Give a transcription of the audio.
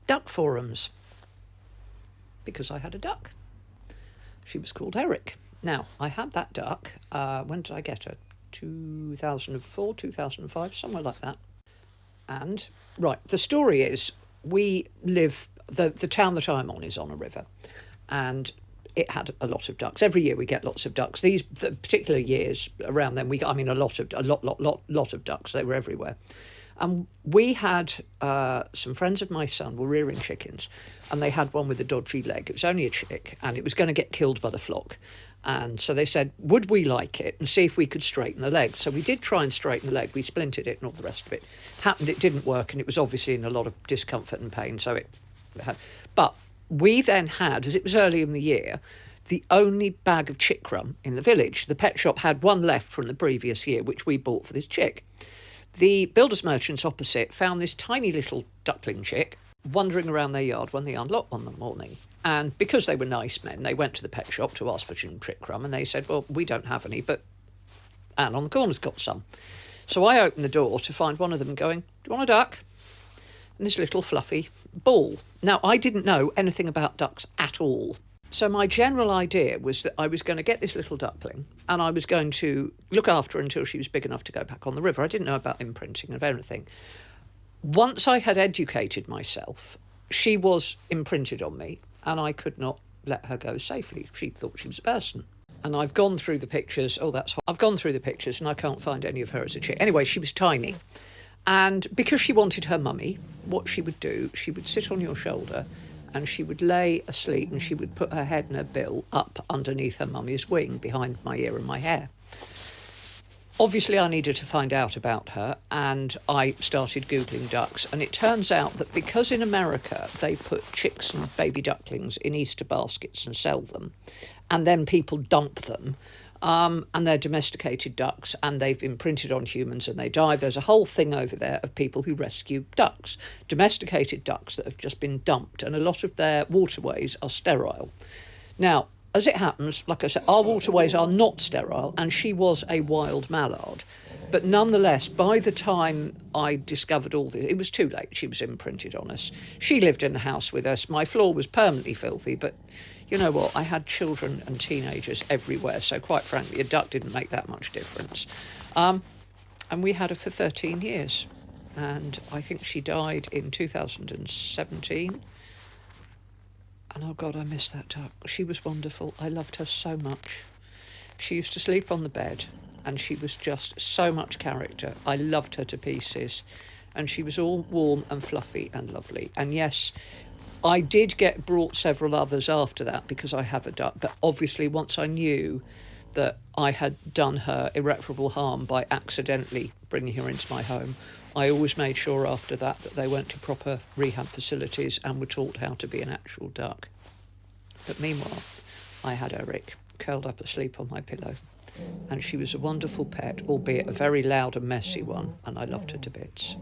duck forums because I had a duck. She was called Eric. Now, I had that duck, when did I get her? 2004, 2005, somewhere like that. And, right, the story is, we live, the town that I'm on is on a river, and it had a lot of ducks. Every year we get lots of ducks. The particular years around then, a lot of ducks. They were everywhere. And we had some friends of my son were rearing chickens, and they had one with a dodgy leg. It was only a chick, and it was going to get killed by the flock. And so they said, would we like it and see if we could straighten the leg? So we did try and straighten the leg. We splintered it and all the rest of it. Happened, it didn't work, and it was obviously in a lot of discomfort and pain. So it had. But we then had, as it was early in the year, the only bag of chick crumb in the village. The pet shop had one left from the previous year, which we bought for this chick. The builders merchants opposite found this tiny little duckling chick wandering around their yard when they unlocked one morning. And because they were nice men, they went to the pet shop to ask for some chick crumb, and they said, well, we don't have any, but Anne on the corner's got some. So I opened the door to find one of them going, do you want a duck? And this little fluffy ball. Now, I didn't know anything about ducks at all. So my general idea was that I was going to get this little duckling and I was going to look after her until she was big enough to go back on the river. I didn't know about imprinting of anything. Once I had educated myself, she was imprinted on me and I could not let her go safely. She thought she was a person. And I've gone through the pictures. I've gone through the pictures and I can't find any of her as a chick. Anyway, she was tiny. And because she wanted her mummy, what she would do, she would sit on your shoulder and she would lay asleep and she would put her head and her bill up underneath her mummy's wing behind my ear and my hair. Obviously, I needed to find out about her, and I started Googling ducks, and it turns out that because in America they put chicks and baby ducklings in Easter baskets and sell them, and then people dump them, and they're domesticated ducks, and they've imprinted on humans and they die. There's a whole thing over there of people who rescue ducks, domesticated ducks that have just been dumped, and a lot of their waterways are sterile. Now, as it happens, like I said, our waterways are not sterile, and she was a wild mallard. But nonetheless, by the time I discovered all this, it was too late. She was imprinted on us. She lived in the house with us. My floor was permanently filthy, but you know what? I had children and teenagers everywhere, so quite frankly, a duck didn't make that much difference. And we had her for 13 years, and I think she died in 2017. And oh God, I miss that duck. She was wonderful. I loved her so much. She used to sleep on the bed and she was just so much character. I loved her to pieces. And she was all warm and fluffy and lovely. And yes, I did get brought several others after that because I have a duck. But obviously once I knew that I had done her irreparable harm by accidentally bringing her into my home, I always made sure after that they went to proper rehab facilities and were taught how to be an actual duck. But meanwhile, I had Eric curled up asleep on my pillow, and she was a wonderful pet, albeit a very loud and messy one, and I loved her to bits.